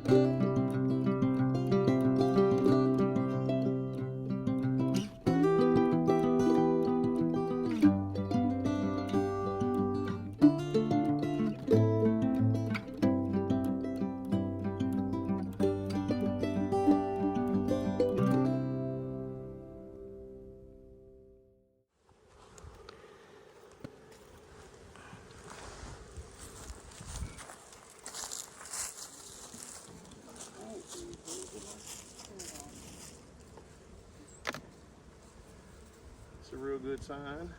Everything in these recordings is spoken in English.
It's a real good sign.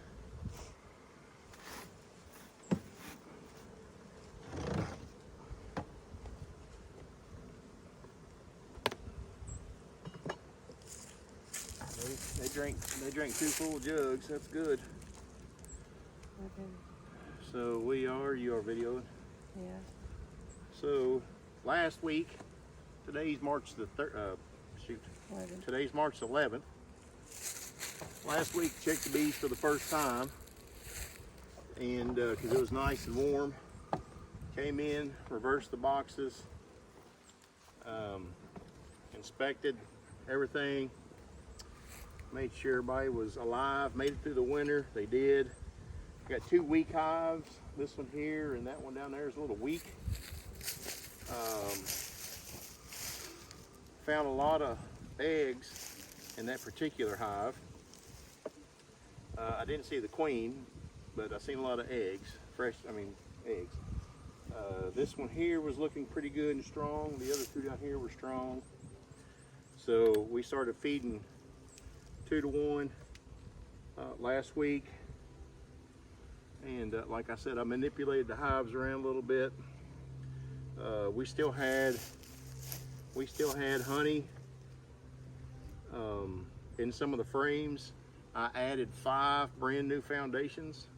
They drank 2 full jugs. That's good. Okay. So you are videoing. Yeah. So last week, today's March the today's March 11th. Last week checked the bees for the first time, and because it was nice and warm, came in, reversed the boxes, inspected everything, made sure everybody was alive, made it through the winter. They did. Got 2 weak hives. This one here and that one down there is a little weak. Found a lot of eggs in that particular hive. I didn't see the queen, but I seen a lot of eggs, eggs. This one here was looking pretty good and strong. The other 2 down here were strong. So we started feeding 2 to 1 last week. And like I said, I manipulated the hives around a little bit. We still had honey in some of the frames. I added 5 brand new foundations.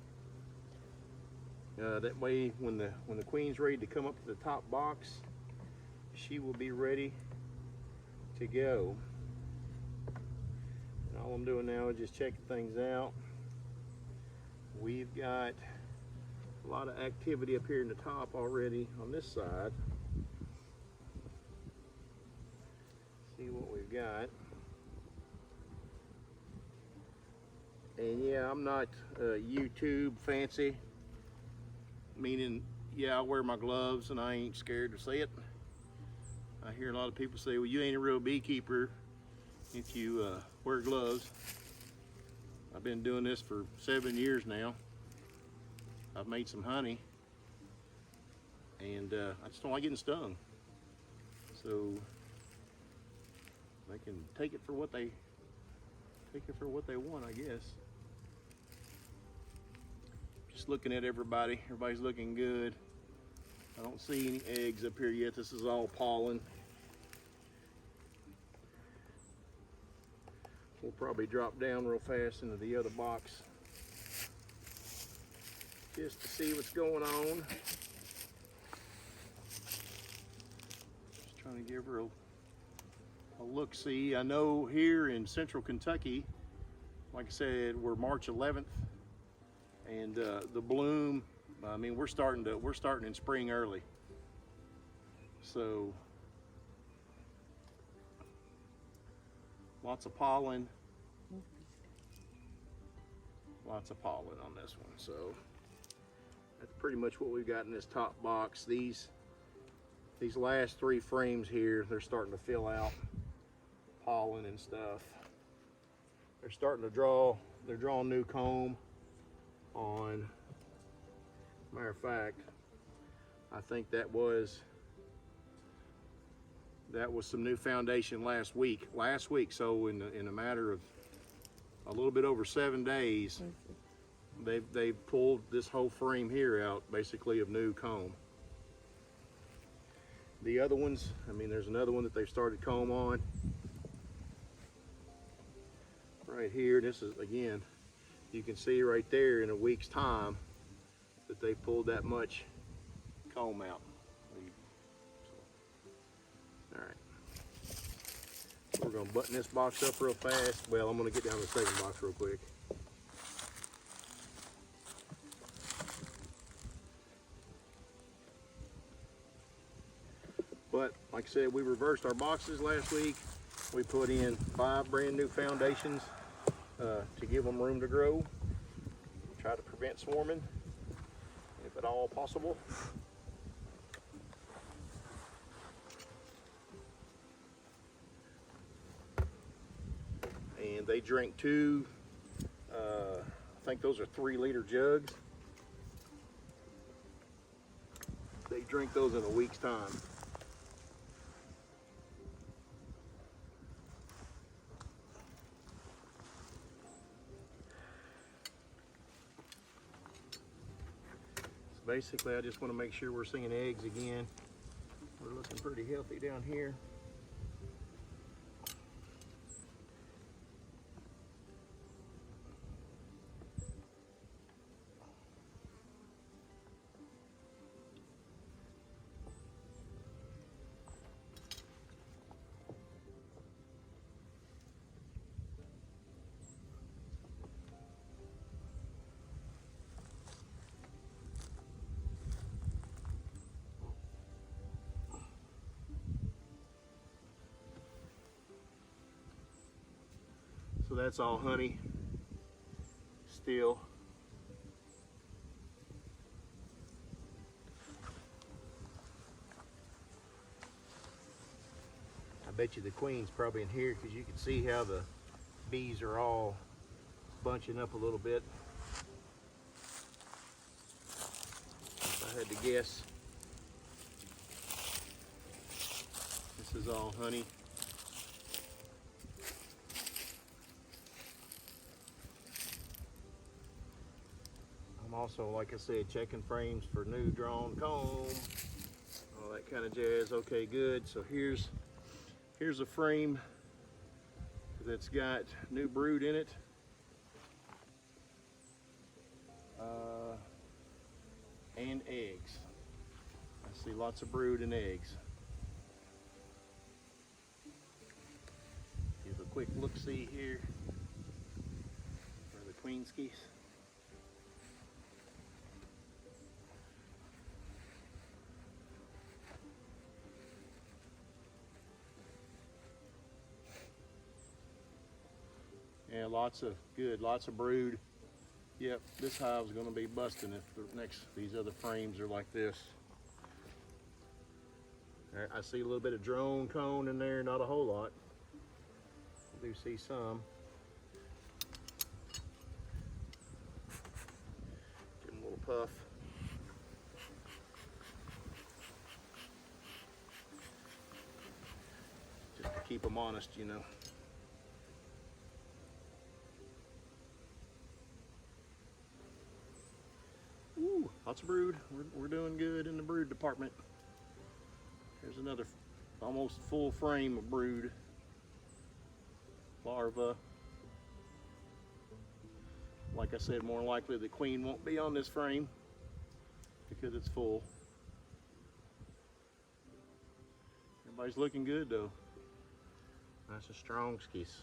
That way, when the queen's ready to come up to the top box, she will be ready to go. And all I'm doing now is just checking things out. We've got a lot of activity up here in the top already on this side. See what we've got. And yeah, I'm not YouTube fancy, meaning, yeah, I wear my gloves and I ain't scared to say it. I hear a lot of people say, well, you ain't a real beekeeper if you wear gloves. I've been doing this for 7 years now. I've made some honey, and I just don't like getting stung. So they can take it for what they want, I guess. Just looking at everybody. Everybody's looking good. I don't see any eggs up here yet. This is all pollen. We'll probably drop down real fast into the other box just to see what's going on. Just trying to give her a look-see. I know here in central Kentucky, like I said, we're March 11th, and the bloom, I mean, we're starting in spring early. So lots of pollen. Lots of pollen on this one. So that's pretty much what we've got in this top box. These last 3 frames here, they're starting to fill out pollen and stuff. They're starting to they're drawing new comb on. Matter of fact, I think that was some new foundation last week. So in a matter of a little bit over 7 days, they've pulled this whole frame here out, basically, of new comb. The other ones, I mean, there's another one that they've started comb on right here. This is, again, you can see right there in a week's time that they pulled that much comb out. All right, we're gonna button this box up real fast. Well, I'm gonna get down to the second box real quick. But like I said, we reversed our boxes last week. We put in 5 brand new foundations to give them room to grow. Try to prevent swarming, if at all possible. And they drink 2, I think those are 3-liter jugs. They drink those in a week's time. So basically, I just want to make sure we're seeing eggs again. We're looking pretty healthy down here. So that's all honey still. I bet you the queen's probably in here because you can see how the bees are all bunching up a little bit. If I had to guess, this is all honey. I'm also, like I said, checking frames for new drawn comb, all that kind of jazz. Okay, good. So here's a frame that's got new brood in it. And eggs. I see lots of brood and eggs. Give a quick look-see here for the queenskies. Yeah, lots of brood. Yep, this hive's going to be busting if these other frames are like this. I see a little bit of drone cone in there, not a whole lot. I do see some. Give them a little puff. Just to keep them honest, you know. Ooh, lots of brood. We're doing good in the brood department. Here's another almost full frame of brood. Larva. Like I said, more likely the queen won't be on this frame because it's full. Everybody's looking good though. Nice and strong skis.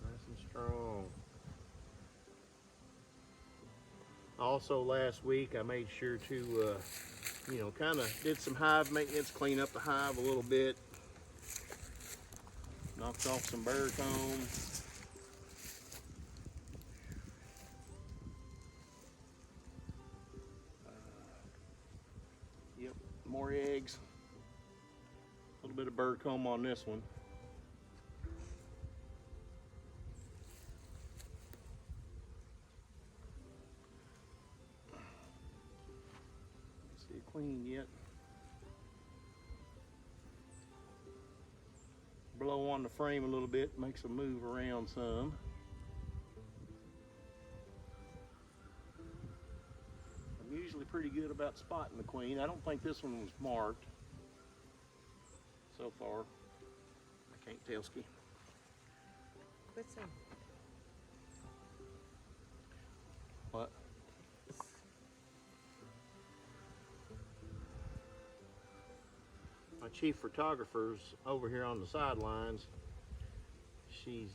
Nice and strong. Also last week I made sure to, kind of did some hive maintenance, clean up the hive a little bit. Knocked off some bird comb. Yep, more eggs. A little bit of bird comb on this one. See a queen yet. Blow on the frame a little bit, makes them move around some. I'm usually pretty good about spotting the queen. I don't think this one was marked so far. I can't tell, Ski. What's in? What? My chief photographer's over here on the sidelines. She's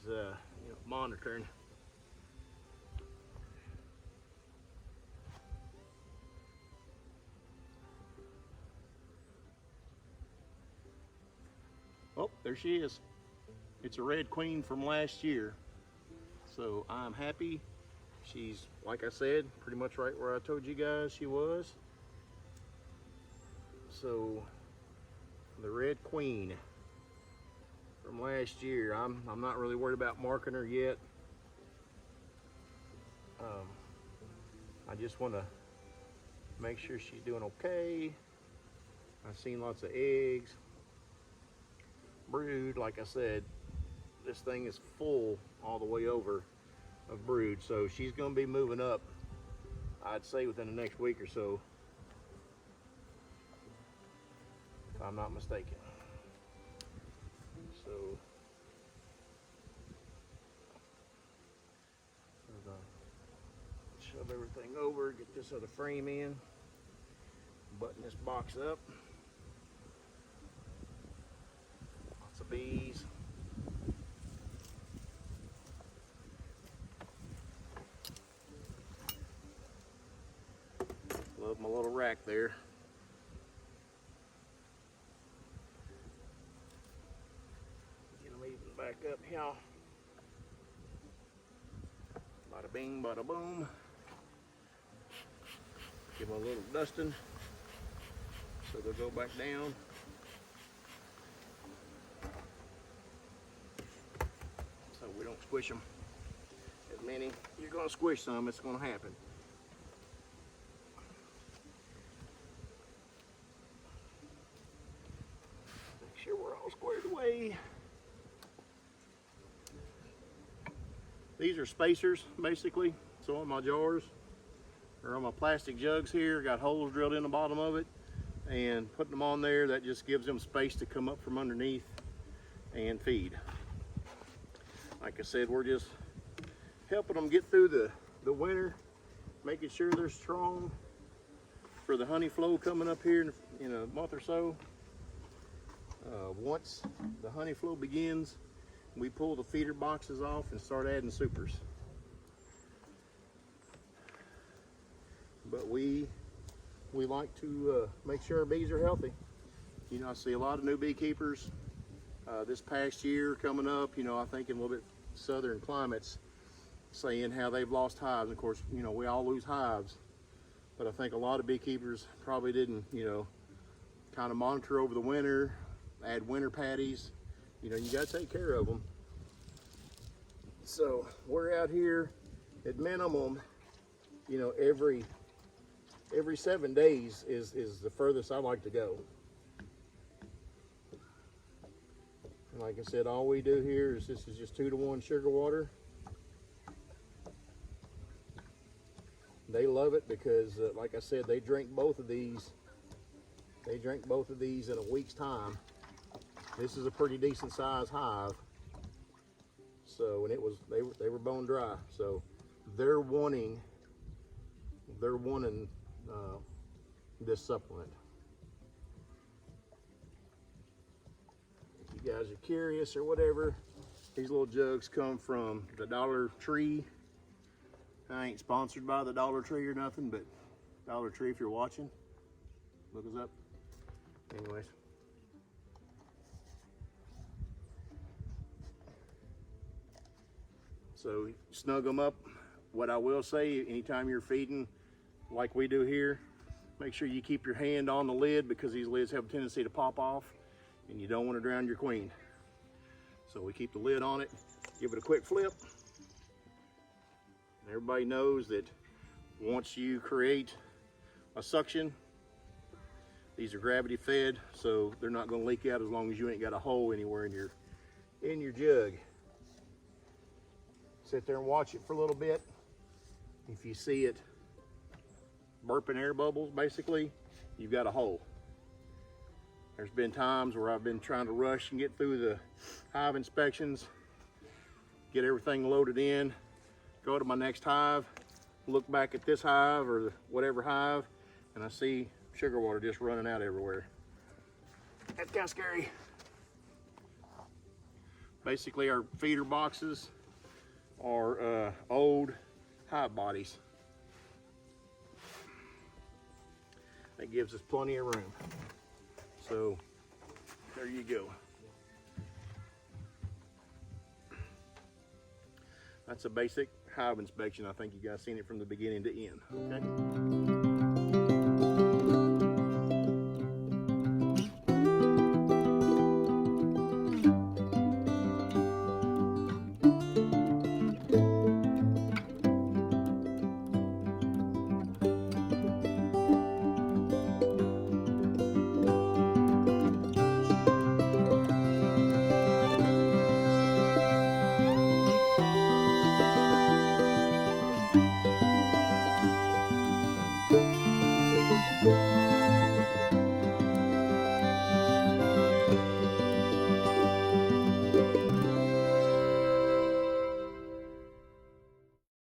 monitoring. Oh, there she is. It's a red queen from last year. So I'm happy. She's, like I said, pretty much right where I told you guys she was. So the red queen from last year, I'm not really worried about marking her yet. I just want to make sure she's doing okay. I've seen lots of eggs. Brood, like I said, this thing is full all the way over of brood, so she's going to be moving up, I'd say, within the next week or so, if I'm not mistaken. So shove everything over, get this other frame in, button this box up. Lots of bees. Love my little rack there. Get them even back up here. Bada bing, bada boom. Give them a little dusting so they'll go back down. So we don't squish them as many. You're going to squish some, it's going to happen. Make sure we're all squared away. These are spacers, basically. So on my jars, or on my plastic jugs here, got holes drilled in the bottom of it, and putting them on there, that just gives them space to come up from underneath and feed. Like I said, we're just helping them get through the winter, making sure they're strong for the honey flow coming up here in a month or so. Once the honey flow begins, we pull the feeder boxes off and start adding supers. But we like to make sure our bees are healthy. You know, I see a lot of new beekeepers this past year coming up, you know, I think in a little bit southern climates, saying how they've lost hives. Of course, you know, we all lose hives, but I think a lot of beekeepers probably didn't, you know, kind of monitor over the winter, add winter patties. You know, you got to take care of them. So we're out here at minimum, you know, every 7 days is the furthest I like to go. And like I said, all we do here is this is just 2-to-1 sugar water. They love it because, like I said, they drink both of these. They drink both of these in a week's time. This is a pretty decent sized hive. So, and they were bone dry. So, they're wanting this supplement. If you guys are curious or whatever, these little jugs come from the Dollar Tree. I ain't sponsored by the Dollar Tree or nothing, but Dollar Tree, if you're watching, look us up. Anyways. So snug them up. What I will say, anytime you're feeding like we do here, make sure you keep your hand on the lid because these lids have a tendency to pop off and you don't want to drown your queen. So we keep the lid on it, give it a quick flip. Everybody knows that once you create a suction, these are gravity fed, so they're not going to leak out as long as you ain't got a hole anywhere in your jug. Sit there and watch it for a little bit. If you see it burping air bubbles, basically, you've got a hole. There's been times where I've been trying to rush and get through the hive inspections, get everything loaded in, go to my next hive, look back at this hive or whatever hive, and I see sugar water just running out everywhere. That's kind of scary. Basically, our feeder boxes are old hive bodies. That gives us plenty of room. So there you go. That's a basic hive inspection. I think you guys seen it from the beginning to end, okay?